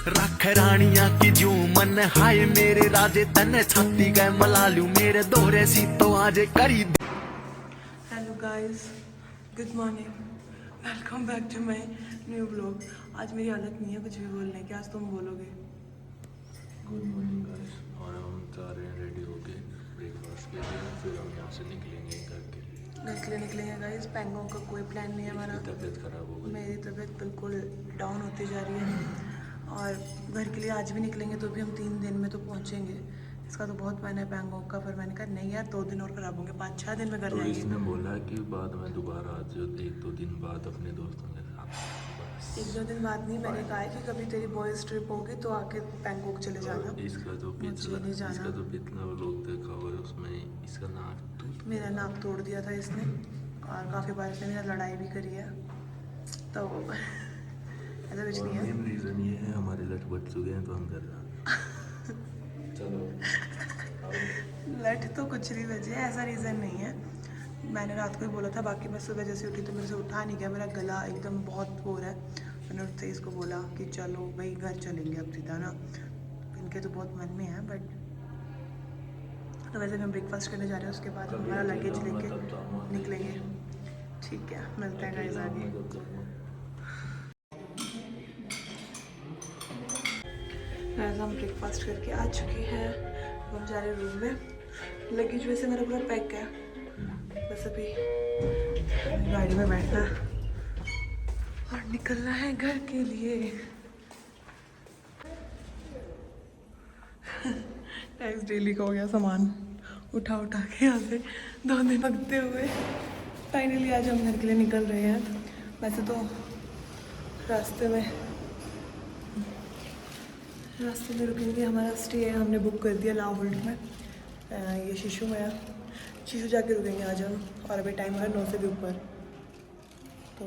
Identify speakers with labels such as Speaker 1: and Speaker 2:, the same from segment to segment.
Speaker 1: रख रानिया की जो मन हाय मेरे राजे तने छाती गए मला लू मेरे दोहरे सी तो आजे करी।
Speaker 2: Hello guys, good morning, welcome back to my new blog. आज मेरी हालत नहीं है कुछ भी बोलने की, आज तुम बोलोगे।
Speaker 3: गुड मॉर्निंग गाइस, और हम जा रहे हैं रेडी होके ब्रेकफास्ट के लिए, फिर हम यहाँ से निकलेंगे घर के लिए
Speaker 2: निकलेंगे गाइस। पैंगोंग का कोई प्लान नहीं है हमारा।
Speaker 3: तबीयत खराब हो गई,
Speaker 2: मेरी तबीयत बिल्कुल डाउन होती जा रही है और घर के लिए आज भी निकलेंगे तो भी हम 3 दिन में तो पहुँचेंगे। इसका तो बहुत मन है पैंगोंग का, पर मैंने कहा नहीं यार 2 दिन और खराब होंगे, 5-6 दिन में घर
Speaker 3: तो
Speaker 2: जाएंगे।
Speaker 3: इसने बोला कि बाद में दोबारा आज 1-2 दिन बाद अपने दोस्तों के साथ।
Speaker 2: 1-2 दिन बाद नहीं, मैंने कहा है कि कभी तेरी बॉयज़ ट्रिप होगी तो आके पैंगोंग चले जाना।
Speaker 3: इसका जो पिछला लोग देखा हुआ है उसमें इसका नाक
Speaker 2: मेरा नाक तोड़ दिया था इसने और काफ़ी बार इसने मेरा लड़ाई भी करी है, तो ऐसा कुछ नहीं है।
Speaker 3: मेन रीज़न ये है हमारे लट बट चुके हैं तो हम कर रहे हैं। चलो
Speaker 2: लट तो कुछ नहीं बजे, ऐसा रीज़न नहीं है। मैंने रात को ही बोला था, बाकी मैं सुबह जैसे उठी तो मेरे से उठा नहीं गया, मेरा गला एकदम बहुत हो रहा है। मैंने उठते ही इसको बोला कि चलो भाई घर चलेंगे अब सीधा ना। इनके तो बहुत मन में है, बट तो वैसे हम ब्रेकफास्ट करने जा रहे हैं, उसके बाद हमारा लगेज लेके निकलेंगे। ठीक है, मिलते हैं गाइस आगे। गाइस हम ब्रेकफास्ट करके आ चुके हैं, हम जा रहे हैं रूम में। लगेज वैसे मेरा पूरा पैक है, बस अभी गाड़ी में बैठना और निकलना है घर के लिए। गाइस डेली का हो गया सामान उठा के यहाँ से 2 दिन भगते हुए फाइनली आज हम घर के लिए निकल रहे हैं। वैसे तो रास्ते में रुकेंगे, हमारा स्टे है हमने बुक कर दिया लाहौर में, ये शिशु में है, शिशु जाके रुकेंगे आज हम। और अभी टाइम है 9 से भी ऊपर, तो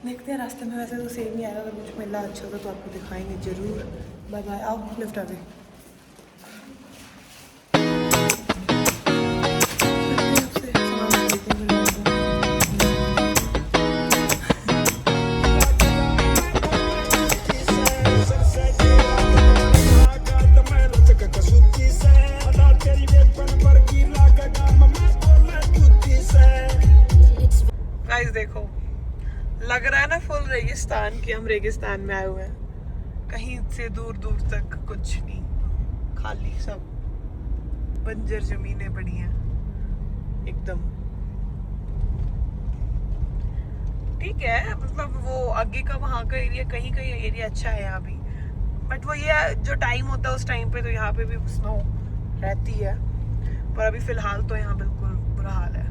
Speaker 2: देखते हैं रास्ते में। वैसे तो सेम ही आएगा, अगर कुछ मिला अच्छा होगा तो आपको दिखाएंगे ज़रूर। बाय बाय, आओ लिफ्ट आ गई। गाइस देखो, लग रहा है ना फुल रेगिस्तान कि हम रेगिस्तान में आए हुए हैं। कहीं से दूर दूर तक कुछ नहीं, खाली सब बंजर जमीनें पड़ी हैं एकदम। ठीक है, मतलब वो आगे का वहाँ का एरिया, कहीं कहीं एरिया अच्छा है यहाँ भी, बट वो ये जो टाइम होता है उस टाइम पे तो यहाँ पे भी स्नो रहती है, पर अभी फिलहाल तो यहाँ बिल्कुल बुरा हाल है।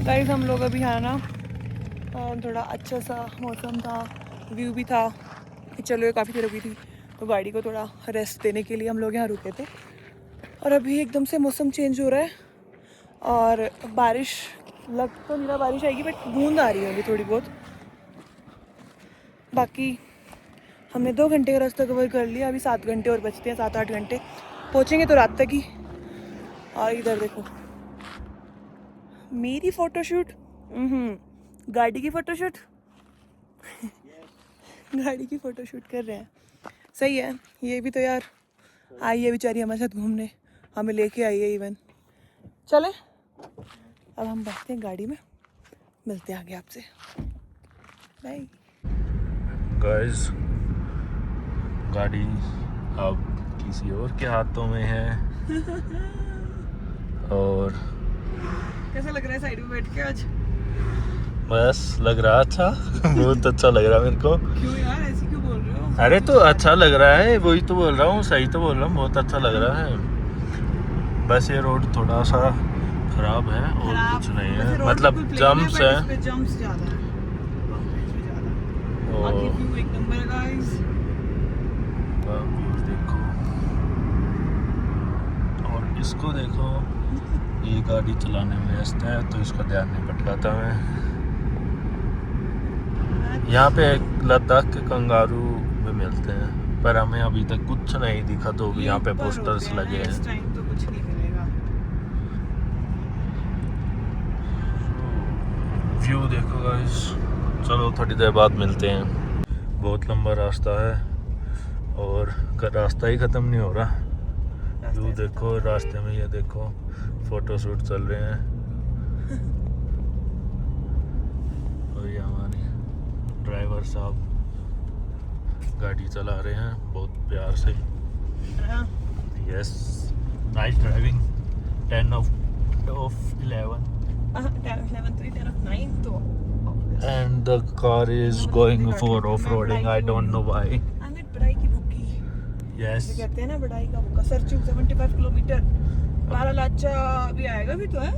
Speaker 2: गाइस हम लोग अभी यहाँ ना थोड़ा अच्छा सा मौसम था, व्यू भी था, चलो ये काफ़ी देर रुकी थी तो गाड़ी को थोड़ा रेस्ट देने के लिए हम लोग यहाँ रुके थे। और अभी एकदम से मौसम चेंज हो रहा है और बारिश लग तो नहीं रहा बारिश आएगी, बट बूंद आ रही है अभी थोड़ी बहुत। बाकी हमने 2 घंटे का रास्ता कवर कर लिया, अभी 7 घंटे और बचते हैं, 7-8 घंटे पहुँचेंगे तो रात तक ही। और इधर देखो मेरी फोटोशूट, गाड़ी की फ़ोटोशूट गाड़ी की फ़ोटोशूट कर रहे हैं, सही है। ये भी तो यार आई है बेचारी हमारे साथ घूमने, हमें लेके आई है इवन। चले अब हम बैठते हैं गाड़ी में, मिलते हैं आगे आपसे, बाय।
Speaker 3: गाइस गाड़ी अब किसी और के हाथों में है और
Speaker 2: कैसा लग रहा है साइड में बैठ के आज?
Speaker 3: बस लग रहा अच्छा बहुत अच्छा लग रहा है मेरे को।
Speaker 2: क्यों यार ऐसे क्यों बोल रहे हो?
Speaker 3: अरे तो अच्छा लग रहा है, वही तो बोल रहा हूँ, सही तो बोल रहा हूँ, बहुत अच्छा लग रहा है। बस ये रोड थोड़ा सा खराब है और कुछ नहीं है, मतलब जम्प्स है,
Speaker 2: जम्प्स ज़्यादा है,
Speaker 3: और
Speaker 2: व्यू एक नंबर है गाइस।
Speaker 3: व्यूज देखो और इसको देखो, ये गाड़ी चलाने में व्यस्त है तो इसका ध्यान नहीं भटकाता मैं। यहाँ पे लद्दाख के कंगारू भी मिलते हैं, पर हमें अभी तक कुछ नहीं दिखा, तो भी यहाँ पे पोस्टर्स लगे हैं।
Speaker 2: इस टाइम तो कुछ नहीं मिलेगा।
Speaker 3: व्यू देखो गाइस। चलो थोड़ी देर बाद मिलते हैं। बहुत लंबा रास्ता है और रास्ता ही ख़त्म नहीं हो रहा। व्यू देखो रास्ते में, ये देखो फोटो शूट चल रहे हैं। और ये हमारे ड्राइवर साहब गाड़ी चला रहे हैं बहुत प्यार से। Yes, nice driving. 10 of 11
Speaker 2: 10 of 9 तो
Speaker 3: and the car is going for off-roading. I don't know why.
Speaker 2: Amit बड़ाई की बुकी
Speaker 3: Yes.
Speaker 2: ये कहते हैं ना बड़ाई का बुका। सरचू 75 किलोमीटर 12 लाचा भी आएगा भी तो है।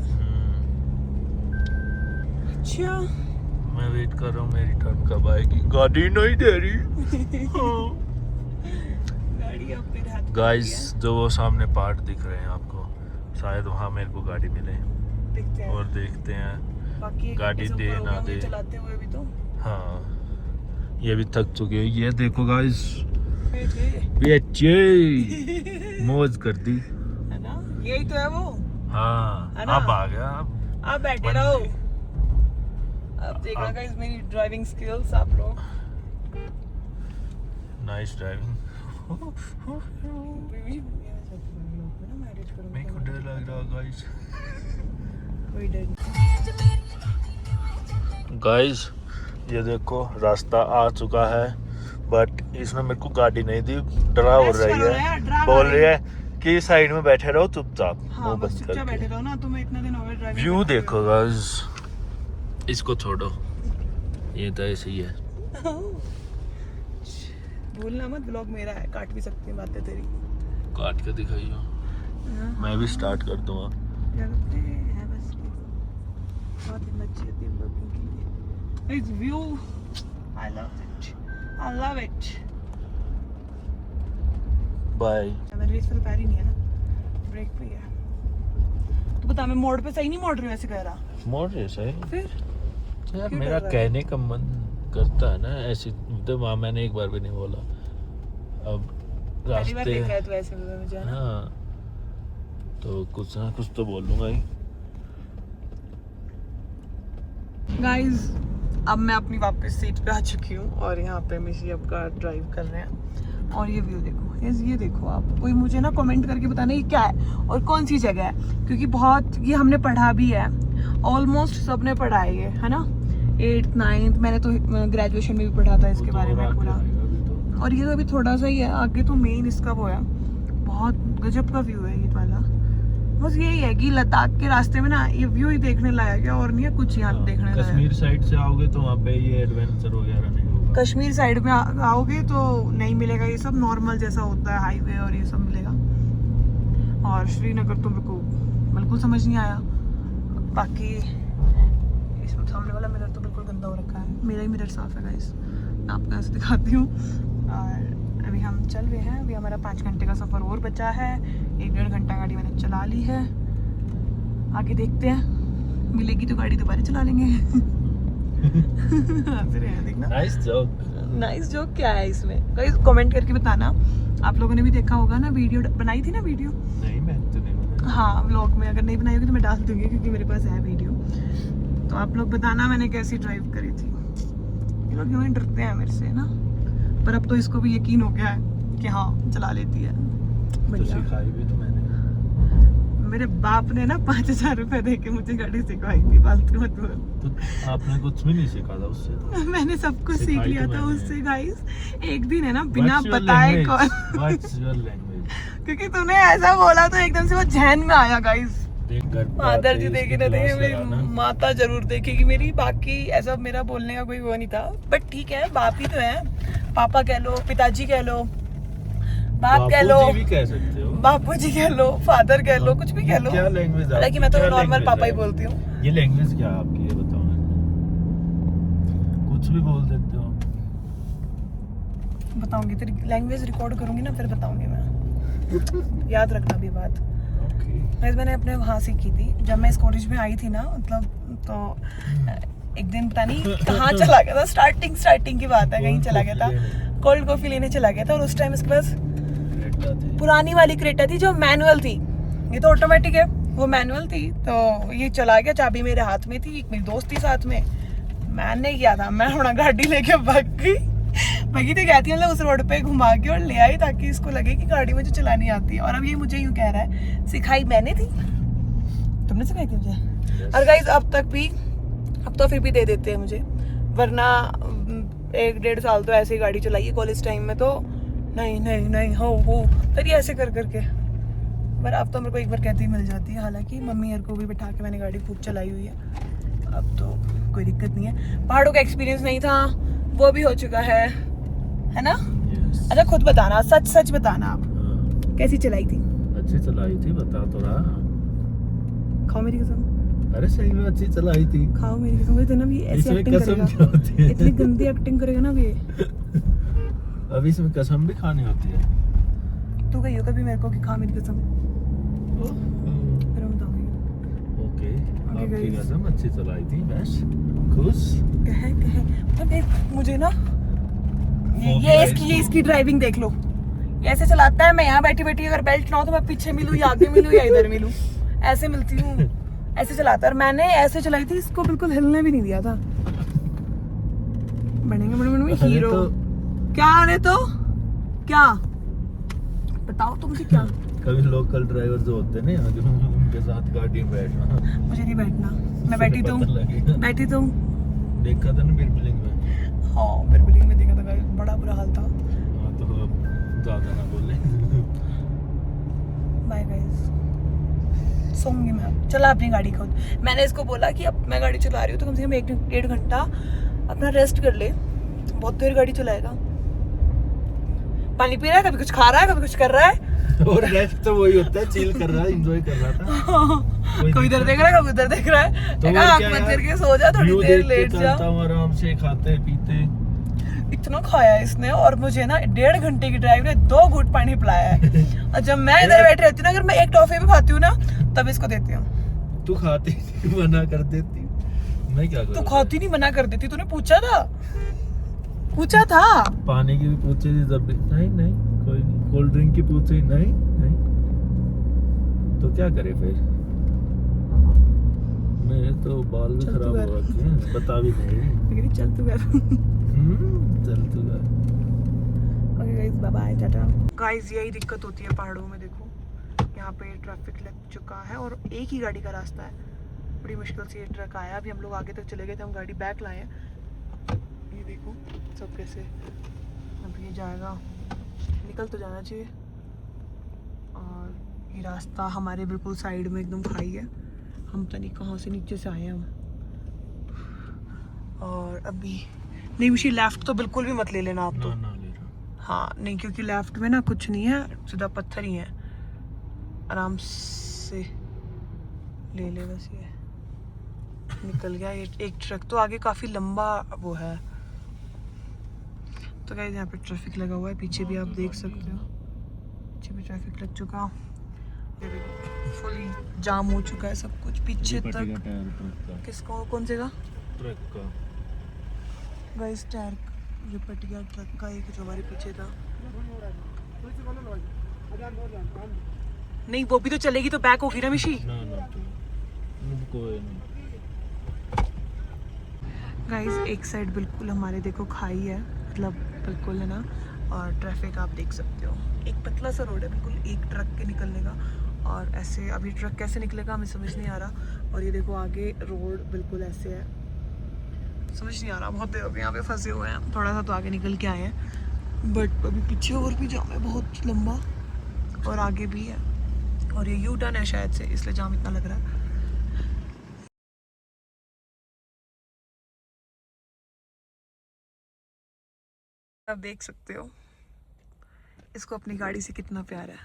Speaker 2: अच्छा
Speaker 3: मैं वेट कर रहा हूँ मेरी टर्न कब आएगी। गाड़ी नहीं दे रही।
Speaker 2: गाड़ी अब तेरे हाथ में
Speaker 3: गाइस जो वो सामने पहाड़ दिख रहे हैं आपको, शायद वहाँ मेरे को गाड़ी मिले
Speaker 2: दिखते हैं।
Speaker 3: और देखते हैं
Speaker 2: बाकी
Speaker 3: गाड़ी
Speaker 2: ऐसे
Speaker 3: दे
Speaker 2: ऊपर हो
Speaker 3: ना
Speaker 2: गया मुझे
Speaker 3: दे।
Speaker 2: चलाते हुए भी तो
Speaker 3: हाँ ये भी थक चुके हैं। ये देखो गाइस
Speaker 2: है
Speaker 3: मौज कर दी।
Speaker 2: ना, यही तो है वो।
Speaker 3: हाँ
Speaker 2: है ना?
Speaker 3: अब आ गया।
Speaker 2: आप बैठे
Speaker 3: बंद
Speaker 2: रहो।
Speaker 3: गई।
Speaker 2: अब देखना गाइस मेरी ड्राइविंग स्किल्स आप लोग।
Speaker 3: Nice driving. मेरे को डर लग रहा गाइस।
Speaker 2: कोई डर
Speaker 3: गाइस ये देखो रास्ता आ चुका है, बट इसने मेरे को गाड़ी नहीं दी। डरा हो
Speaker 2: Rest
Speaker 3: रही
Speaker 2: करो ना यार,
Speaker 3: है,
Speaker 2: डरा
Speaker 3: बोल
Speaker 2: रही
Speaker 3: रही है कि साइड में बैठे रहो चुपचाप।
Speaker 2: हाँ
Speaker 3: मुंह
Speaker 2: बस
Speaker 3: बंद
Speaker 2: चुपचाप
Speaker 3: करके।
Speaker 2: बैठे रहो ना। तुम्हें इतना दिन हो गया ड्राइविंग
Speaker 3: व्यू
Speaker 2: करते
Speaker 3: देखो
Speaker 2: हुए।
Speaker 3: गाइस, इसको छोड़ो, ये तो ऐसे ही है।
Speaker 2: भूलना मत ब्लॉग मेरा है, काट भी सकती हूँ बातें तेरी।
Speaker 3: काट के दिखाइयो, मैं भी स्टार्ट कर दूंगा।
Speaker 2: क्या करते हैं बस बहुत ही अच्छी होती है ब्लॉगिंग के लिए। It's view, I love it, I love it.
Speaker 3: Bye.
Speaker 2: मेरे रेस पे पैर ही नहीं है ना, ब्रेक पे ही है। तो बता मैं मोड़ पे सही नहीं मोड़ रही हूँ ऐसे कह रहा
Speaker 3: मोड़ रहे सही
Speaker 2: फिर
Speaker 3: यार,
Speaker 2: क्यों
Speaker 3: मेरा
Speaker 2: डर रहा है?
Speaker 3: कहने का मन करता है ना ऐसी। तो वहाँ मैंने एक बार भी नहीं बोला। अब
Speaker 2: पहली बार
Speaker 3: रास्ते
Speaker 2: देख रहा है तू ऐसे में मुझे है ना।
Speaker 3: हाँ तो कुछ ना कुछ तो बोलूँगा ही।
Speaker 2: गाइस अब मैं अपनी वापस सीट पे आ चुकी हूँ और यहाँ पे मिशी अब कार ड्राइव कर रहे हैं। और ये व्यू देखो, ये देखो आप। कोई मुझे ना कमेंट करके बताना ये क्या है और कौन सी जगह है, क्योंकि बहुत ये हमने पढ़ा भी है, ऑलमोस्ट सबने पढ़ा है ये, है ना। 8th 9th मैंने तो ग्रेजुएशन में भी पढ़ा था इसके बारे में पूरा। और ये तो अभी थोड़ा सा ही है, आगे तो मेन इसका वो है। बहुत गजब का व्यू है ये वाला। बस यही है कि लद्दाख के रास्ते में ना ये व्यू ही देखने लायक है और नहीं है कुछ यहाँ देखने लायक।
Speaker 3: कश्मीर साइड से आओगे तो वहाँ पे ये एडवेंचर वगैरह नहीं होगा।
Speaker 2: कश्मीर साइड में आओगे तो नहीं मिलेगा ये सब, नॉर्मल जैसा होता है हाईवे और ये सब मिलेगा। और श्रीनगर तो मेरे को बिल्कुल समझ नहीं आया। बाकी इसमें सामने वाला मिरर तो बिल्कुल गंदा हो रखा है, मेरा ही मिरर साफ है गाइस, आपको ऐसे दिखाती हूँ। और अभी हम चल रहे हैं, अभी हमारा 5 घंटे का सफ़र और बचा है। 1-1.5 घंटा गाड़ी मैंने चला ली है, आगे देखते हैं, मिलेगी तो गाड़ी दोबारा चला लेंगे। हंस रहे हैं देखना।
Speaker 3: Nice joke.
Speaker 2: नाइस जोक क्या है इसमें गाइस, कमेंट करके बताना। आप लोगों ने भी देखा होगा ना, वीडियो बनाई थी ना वीडियो।
Speaker 3: नहीं मैं तो नहीं बनाया।
Speaker 2: हाँ व्लॉग में, अगर नहीं बनाई होगी तो मैं डाल दूंगी क्योंकि मेरे पास है वीडियो। तो आप लोग बताना मैंने कैसी ड्राइव करी थी। ये लोग यूँ ही डरते हैं मेरे से ना, पर अब तो इसको भी यकीन हो गया है कि हाँ चला लेती है।
Speaker 3: तो
Speaker 2: बढ़िया।
Speaker 3: सिखाई भी तो मैंने।
Speaker 2: मेरे बाप ने ना 5000 रुपए दे के मुझे गाड़ी सिखवाई थी, फालतू मत बोल।
Speaker 3: तो आपने कुछ भी नहीं सीखा था उससे तो।
Speaker 2: मैंने सब कुछ सीख
Speaker 3: सिखाई
Speaker 2: लिया
Speaker 3: तो
Speaker 2: था
Speaker 3: मैंने।
Speaker 2: उससे गाइस। एक दिन है ना बिना
Speaker 3: What's your
Speaker 2: बताए
Speaker 3: language?
Speaker 2: कौन
Speaker 3: What's your language?
Speaker 2: क्योंकि तूने ऐसा बोला तो एकदम से वो जहन में आया गाइस।
Speaker 3: देख घर पे
Speaker 2: माता
Speaker 3: आते
Speaker 2: जी
Speaker 3: ही
Speaker 2: देखे
Speaker 3: इसकी
Speaker 2: ना देखे,
Speaker 3: क्लास
Speaker 2: मेरी
Speaker 3: लगाना।
Speaker 2: माता जरूर देखेगी मेरी। बाकी ऐसा मेरा बोलने का कोई वो नहीं था, बट ठीक है, बाप ही तो है। पापा कह लो, पिताजी कह लो, बाप कह लो,
Speaker 3: बापूजी भी कह सकते हो।
Speaker 2: बापूजी कह लो, फादर कह लो, कुछ भी कह लो।
Speaker 3: क्या लैंग्वेज?
Speaker 2: हालांकि मैं तो नॉर्मल पापा ही बोलती हूँ।
Speaker 3: ये लैंग्वेज क्या है आपकी, ये बताओ मेरे को। कुछ भी बोल देते हो।
Speaker 2: बताऊंगी तेरी लैंग्वेज रिकॉर्ड करूंगी ना, फिर बताऊंगी मैं। याद रखना भी बात।
Speaker 3: ओके।
Speaker 2: मैंने अपने वहाँ सीखी थी जब मैं इस कॉलेज में आई थी ना, मतलब तो एक दिन पता नहीं कहाँ चला गया था। स्टार्टिंग की बात है, कहीं चला गया था, कोल्ड कॉफी लेने चला गया था। और उस टाइम इसके पास पुरानी वाली क्रेटा थी जो मैनुअल थी, ये तो ऑटोमेटिक है। वो मैनुअल थी, तो ये चला गया, चाबी मेरे हाथ में थी, एक मेरी दोस्त थी साथ में, मैंने किया था, मैं थोड़ा गाड़ी लेके भाग गई तो कहती है मतलब उस रोड पे घुमा के और ले आई ताकि इसको लगे कि गाड़ी मुझे चलानी आती है। और अब ये मुझे यूँ कह रहा है सिखाई मैंने थी, तुमने सिखाई थी मुझे। और गाइस अब तो फिर भी दे देते हैं मुझे, वरना 1-1.5 साल तो ऐसे ही गाड़ी चलाई है कॉलेज टाइम में, तो नहीं हो फिर ऐसे कर करके। पर अब तो मेरे को एक बार कहती ही मिल जाती है, हालांकि मम्मी यार को भी बिठा के मैंने गाड़ी खूब चलाई हुई है, अब तो कोई दिक्कत नहीं है। पहाड़ों का एक्सपीरियंस नहीं था, वो भी हो चुका है ना? अच्छा खुद बताना, सच बताना, आप कैसी चलाई थी?
Speaker 3: अच्छी चलाई थी, बता तो रहा।
Speaker 2: खाओ मेरी कसम।
Speaker 3: अरे सही में अच्छी चलाई थी।
Speaker 2: खाओ मेरी कसम। तो ना ये ऐसी एक्टिंग करेगा, इतनी गंदी एक्टिंग करेगा ना ये।
Speaker 3: अब इसमें कसम भी खानी होती है।
Speaker 2: तू कहियो कभी मेरे को कि खा मेरी कसम, फिर मैं बताऊंगी।
Speaker 3: ओके,
Speaker 2: Okay,
Speaker 3: आपकी
Speaker 2: guys.
Speaker 3: कसम अच्छी चलाई थी, बस खुश।
Speaker 2: कहे मतलब मुझे ना ये इसकी ड्राइविंग देख लो, ऐसे चलाता है। मैं यहाँ बैठी अगर बेल्ट ना हो तो मैं पीछे मिलूँ या आगे मिलूँ या इधर मिलूँ, ऐसे मिलती हूँ, ऐसे चलाता है। और मैंने ऐसे चलाई थी, इसको बिल्कुल हिलने भी नहीं दिया था। बनेंगे हीरो क्या? अरे तो क्या बताओ तो मुझे क्या?
Speaker 3: कभी लोकल ड्राइवर जो होते हैं ना यहाँ के, उनके साथ गाड़ी में बैठना।
Speaker 2: मुझे नहीं बैठना, मैं बैठी तो हूँ,
Speaker 3: देखा था ना मेरी बिल्डिंग में।
Speaker 2: हाँ मेरे बिल्डिंग में देखा था गाइस, बड़ा बुरा हाल था।
Speaker 3: हाँ तो अब ज्यादा ना बोले।
Speaker 2: बाय गाइस, सोऊंगी मैं अब। चला अपनी गाड़ी खुद। मैंने इसको बोला कि अब मैं गाड़ी चला रही हूँ तो कम से कम 1-1.5 घंटा अपना रेस्ट कर ले, बहुत देर गाड़ी चलाएगा। पानी पी रहा है, कभी कुछ खा रहा है, कभी कुछ कर रहा है।
Speaker 3: और रेस्ट तो वही होता है, चिल कर रहा है, एंजॉय कर रहा था।
Speaker 2: कभी इधर देख रहा है, कभी उधर देख रहा है।
Speaker 3: तो
Speaker 2: आँख बंद करके सो जा, थोड़ी देर लेट जा।
Speaker 3: आराम से खाते पीते।
Speaker 2: इतना खाया इसने, और मुझे ना 1.5 घंटे की ड्राइव ने 2 घूंट पानी पिलाया है। और जब मैं इधर बैठी रहती हूँ ना, अगर मैं एक टॉफी भी खाती हूँ ना, तब इसको देती हूँ।
Speaker 3: तू खाती मना कर देती, मैं क्या करूँ?
Speaker 2: तू खाती नहीं, मना कर देती। तूने पूछा था?
Speaker 3: पानी की भी पूछी थी जब भी, नहीं कोई नहीं। कोल्ड ड्रिंक की पूछी, नहीं तो क्या करे फिर? मेरे तो बाल भी खराब हो रखे हैं, बता भी नहीं।
Speaker 2: चल तू घर।
Speaker 3: चल तू घर।
Speaker 2: Okay guys, bye bye, tata. Guys यही दिक्कत होती है पहाड़ों में, देखो यहाँ पे ट्रैफिक लग चुका है और एक ही गाड़ी का रास्ता है। बड़ी मुश्किल से ये ट्रक आया, अभी हम लोग आगे तक चले गए थे, हम गाड़ी बैक लाए हैं। ये देखो सब कैसे, अब ये जाएगा, निकल तो जाना चाहिए। और ये रास्ता हमारे बिल्कुल साइड में एकदम खाई है, हम तो नहीं कहाँ से नीचे से आए हैं हम। और अभी नहीं मुझे लेफ्ट तो बिल्कुल भी मत ले लेना आप तो।
Speaker 3: ना ले रहा।
Speaker 2: हाँ नहीं, क्योंकि लेफ्ट में ना कुछ नहीं है, सीधा पत्थर ही है, आराम से ले ले बस। ये निकल गया, ये एक ट्रक तो आगे काफी लंबा वो है। तो गाइस यहाँ पे ट्रैफिक लगा हुआ है, पीछे भी आप देख सकते हो, पीछे भी ट्रैफिक लग चुका, फुली जाम हो चुका है सब कुछ पीछे तक। किसको, कौन से का?
Speaker 3: ट्रक का।
Speaker 2: गाइस टायर ये पट गया ट्रक का, एक जो हमारे पीछे था। नहीं वो भी तो चलेगी तो बैक होगी ना मिशी।
Speaker 3: ना कोई नहीं।
Speaker 2: गाइस एक साइड बिल्कुल हमारे देखो खाई है, मतलब बिल्कुल है ना, और ट्रैफिक आप देख सकते हो, एक पतला सा रोड है बिल्कुल एक ट्रक के निकलने का। और ऐसे अभी ट्रक कैसे निकलेगा हमें समझ नहीं आ रहा। और ये देखो आगे रोड बिल्कुल ऐसे है, समझ नहीं आ रहा, बहुत देर हो गई यहाँ पे फंसे हुए हैं। थोड़ा सा तो आगे निकल के आए हैं, बट अभी पीछे और भी जाम है बहुत लंबा, और आगे भी है, और ये यू टर्न है शायद से, इसलिए जाम इतना लग रहा है। आप देख सकते हो इसको अपनी गाड़ी से कितना प्यार है,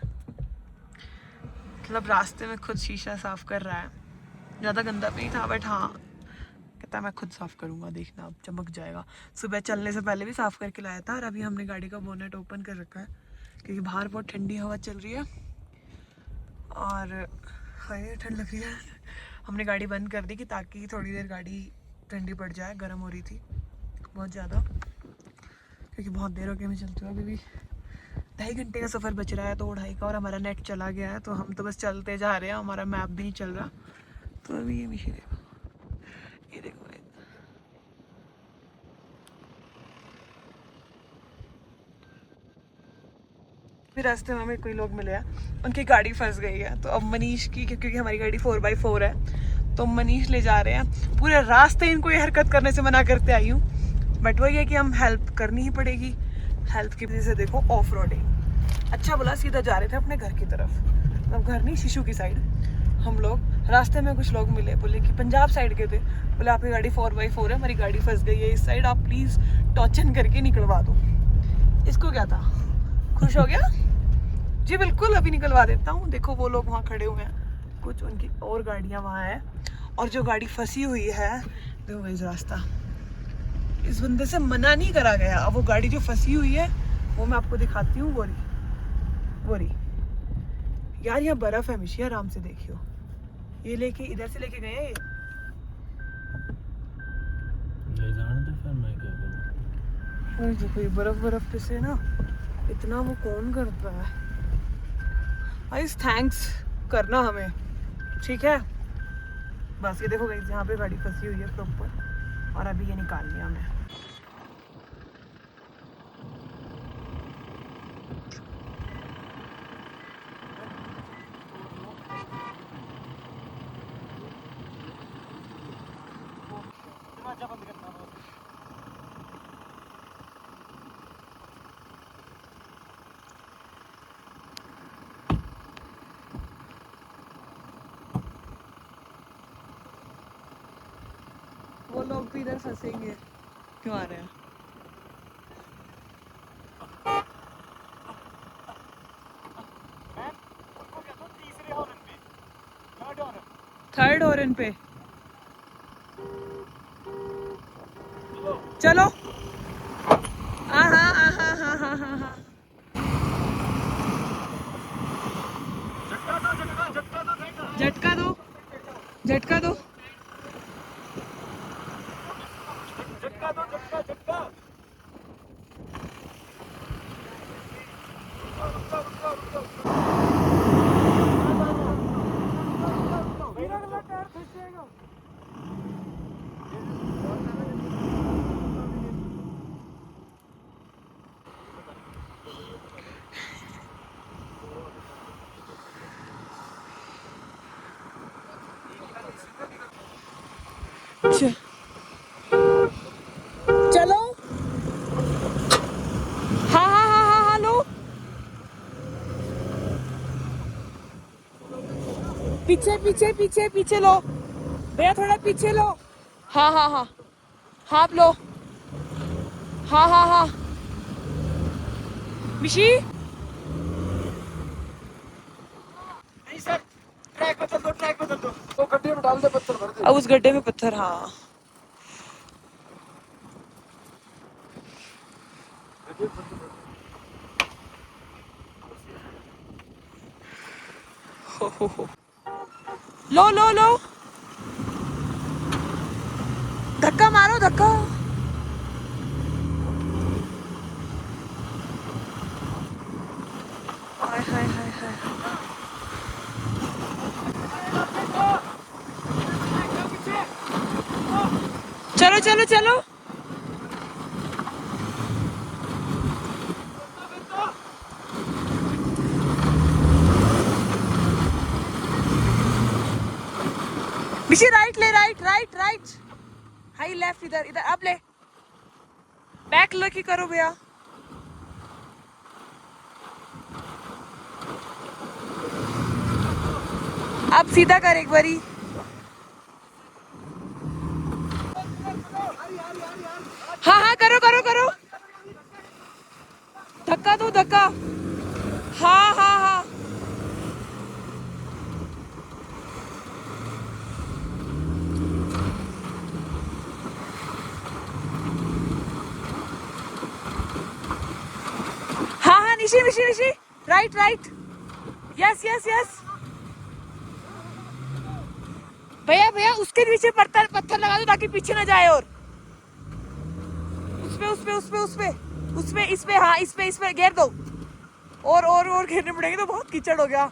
Speaker 2: मतलब रास्ते में खुद शीशा साफ कर रहा है। ज़्यादा गंदा भी नहीं था, बट हाँ कहता है मैं खुद साफ करूँगा, देखना अब चमक जाएगा। सुबह चलने से पहले भी साफ करके लाया था, और अभी हमने गाड़ी का बोनेट ओपन कर रखा है क्योंकि बाहर बहुत ठंडी हवा चल रही है और हाय ठंड लग रही है। हमने गाड़ी बंद कर दी कि ताकि थोड़ी देर गाड़ी ठंडी पड़ जाए, गर्म हो रही थी बहुत ज़्यादा, क्योंकि बहुत देर हो गई हमें चलते हुए। अभी भी 2.5 घंटे का सफ़र बच रहा है, तो 2.5 का, और हमारा नेट चला गया है, तो हम तो बस चलते जा रहे हैं, हमारा मैप भी नहीं चल रहा। तो अभी ये मिशी देखो, ये देखो, फिर रास्ते में हमें कोई लोग मिले हैं, उनकी गाड़ी फंस गई है, तो अब मनीष की, क्योंकि हमारी गाड़ी 4x4 है, तो मनीष ले जा रहे हैं। पूरे रास्ते इनको ये हरकत करने से मना करते आई हूँ, बट वही है कि हम हेल्प करनी ही पड़ेगी। हेल्प की वजह से देखो ऑफ रोडिंग। अच्छा बोला, सीधा जा रहे थे अपने घर की तरफ, मतलब घर नहीं, शिशु की साइड। हम लोग रास्ते में कुछ लोग मिले, बोले कि पंजाब साइड के थे, बोले आपकी गाड़ी 4x4 है, हमारी गाड़ी फंस गई है इस साइड, आप प्लीज़ टॉचन करके निकलवा दो। इसको क्या था, खुश हो गया जी, बिल्कुल अभी निकलवा देता हूँ। देखो वो लोग वहाँ खड़े हुए हैं, कुछ उनकी और गाड़ियाँ वहाँ हैं, और जो गाड़ी फंसी हुई है देखो इस रास्ता, इस बंदे से मना नहीं करा गया। अब वो गाड़ी जो फंसी हुई है वो मैं आपको दिखाती हूँ, वो रही यार, यहाँ बर्फ है मिशी, आराम से देखियो। ये लेके इधर से लेके गए ये,
Speaker 3: ले जाने दो, फिर मैं क्या करूँ।
Speaker 2: और देखो ये बर्फ पे से ना, इतना वो कौन करता है भाई, थैंक्स करना हमें, ठीक है। बस ये देखो गाइस, यहाँ पे गाड़ी फंसी हुई है प्रॉपर, और अभी ये निकाल लिया हमें। वो लोग भी इधर फंसेंगे, क्यों आ रहे हैं। थर्ड हॉर्न पे चलो। हाँ। झटका दो। चलो। हाँ लो, पीछे लो भैया, थोड़ा पीछे लो। हाँ आप लो। हाँ मिशी,
Speaker 1: नहीं सर, ट्रैक बदल दो, वो गड्ढे में डाल दे, पत्थर भर दे।
Speaker 2: अब उस गड्ढे में पत्थर, हाँ। हो। लो, धक्का मारो, धक्का। हाय। चलो। मिशी राइट ले, राइट। हाई लेफ्ट, इधर अब ले, बैक लकी करो भैया। अब सीधा कर एक बारी। हाँ करो। धक्का दो, धक्का। हाँ। हाँ निशी, राइट। यस। भैया उसके पीछे पत्थर लगा दो, ताकि पीछे ना जाए। और उस पे, इस पे गिर दो। और घेरने पड़ेंगे तो बहुत कीचड़ हो गया।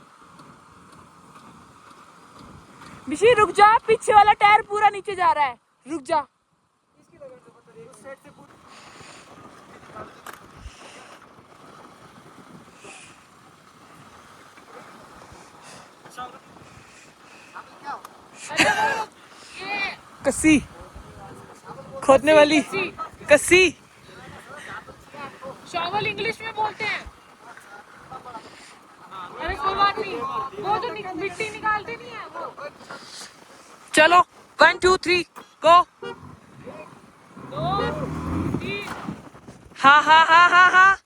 Speaker 2: मिशी रुक जा, पीछे वाला टायर पूरा नीचे जा रहा है, रुक जा। कस्सी खोदने वाली कस्सी,
Speaker 4: शॉवल इंग्लिश में बोलते हैं। अरे कोई बात नहीं, वो जो मिट्टी निकालते नहीं है वो।
Speaker 2: चलो 1 2 3 गो।
Speaker 4: 2 3
Speaker 2: हाँ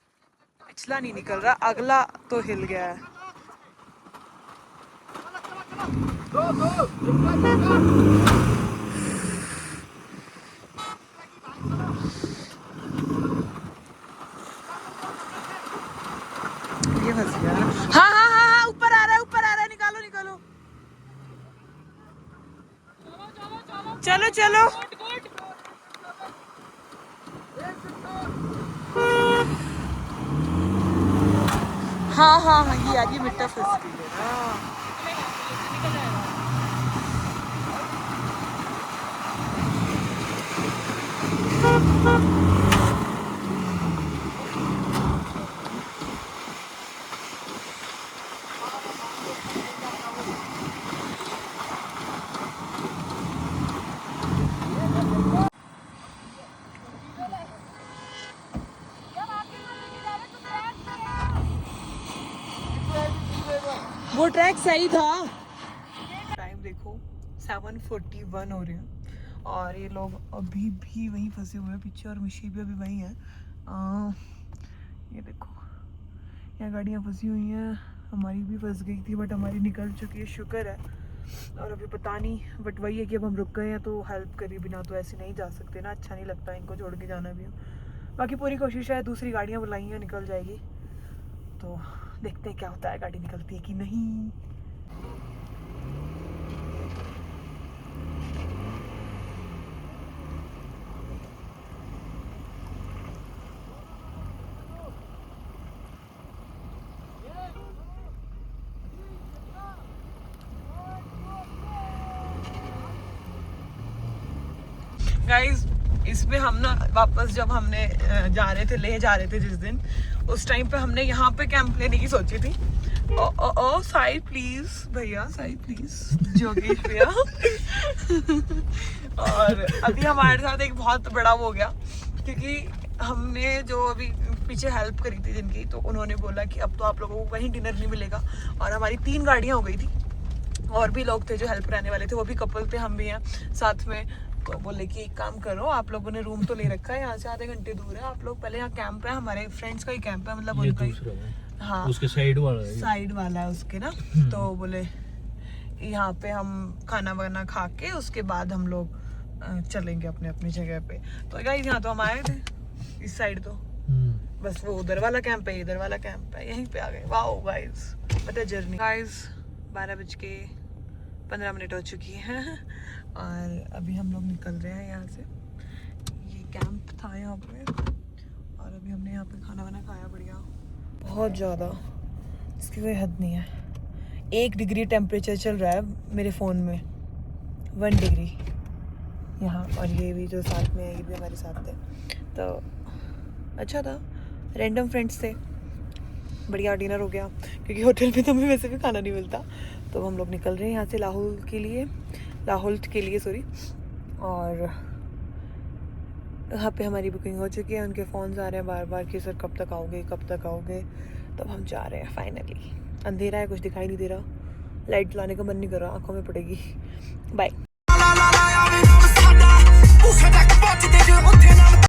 Speaker 2: पिछला नहीं निकल रहा, अगला तो हिल गया है। ये फंस गया। हाँ ऊपर आ रहा है, निकालो चलो।
Speaker 4: गुड।
Speaker 2: हाँ ये यार, ये मिट्टा फंस गई है ना। वो ट्रैक सही था। टाइम देखो 7:41 हो रहे हैं और ये लोग अभी भी वहीं फंसे हुए हैं पीछे, और मिशी भी अभी वहीं है। ये देखो यहाँ गाड़ियाँ फंसी हुई हैं, हमारी भी फंस गई थी बट हमारी निकल चुकी है, शुक्र है। और अभी पता नहीं, बट वही है कि अब हम रुक गए हैं तो हेल्प करे बिना तो ऐसे नहीं जा सकते ना, अच्छा नहीं लगता इनको छोड़ के जाना भी। बाकी पूरी कोशिश है, दूसरी गाड़ियाँ बुलाई हैं, निकल जाएगी तो देखते हैं क्या होता है, गाड़ी निकलती है कि नहीं। गाइस इसमें हम ना वापस जब हमने जा रहे थे जिस दिन, उस टाइम पे हमने यहाँ पे कैंप लेने की सोची थी। ओ साइड प्लीज भैया, साइड प्लीज जोगेश भैया। और अभी हमारे साथ एक बहुत बड़ा वो हो गया, क्योंकि हमने जो अभी पीछे हेल्प करी थी जिनकी, तो उन्होंने बोला कि अब तो आप लोगों को कहीं डिनर नहीं मिलेगा। और हमारी 3 गाड़ियाँ हो गई थी, और भी लोग थे जो हेल्प कराने वाले थे, वो भी कपल थे, हम भी हैं साथ में। तो बोले कि एक काम करो, आप लोगों ने रूम तो ले रखा है, यहाँ से आधे घंटे दूर है, आप लोग पहले यहाँ कैंप है, हमारे फ्रेंड्स का ही कैंप है, मतलब उनका ही। हाँ
Speaker 3: उसके साइड वाला है
Speaker 2: उसके ना। तो बोले यहाँ पे हम खाना वाना खा के उसके बाद हम लोग चलेंगे अपने अपनी जगह पे। तो गाइस यहाँ तो हम आए थे इस साइड, तो बस वो उधर वाला कैंप है, इधर वाला कैंप है, यहीं पे आ गए। Wow guys, but journey. Guys 12:15 हो चुकी है और अभी हम लोग निकल रहे हैं यहाँ से। ये कैंप था यहाँ पे, और अभी हमने यहाँ पे खाना वाना खाया बढ़िया, बहुत ज़्यादा, इसकी कोई हद नहीं है। 1 डिग्री टेम्परेचर चल रहा है मेरे फ़ोन में, 1 डिग्री यहाँ। और ये भी जो साथ में है, ये भी हमारे साथ थे, तो अच्छा था। रैंडम फ्रेंड्स थे, बढ़िया डिनर हो गया, क्योंकि होटल में तो हमें वैसे भी खाना नहीं मिलता। तो हम लोग निकल रहे हैं यहाँ से लाहौल के लिए सॉरी। और यहाँ पे हमारी बुकिंग हो चुकी है, उनके फ़ोन्स आ रहे हैं बार बार कि सर कब तक आओगे। तब हम जा रहे हैं फाइनली। अंधेरा है, कुछ दिखाई नहीं दे रहा, लाइट लाने का मन नहीं कर रहा, आंखों में पड़ेगी। बाय।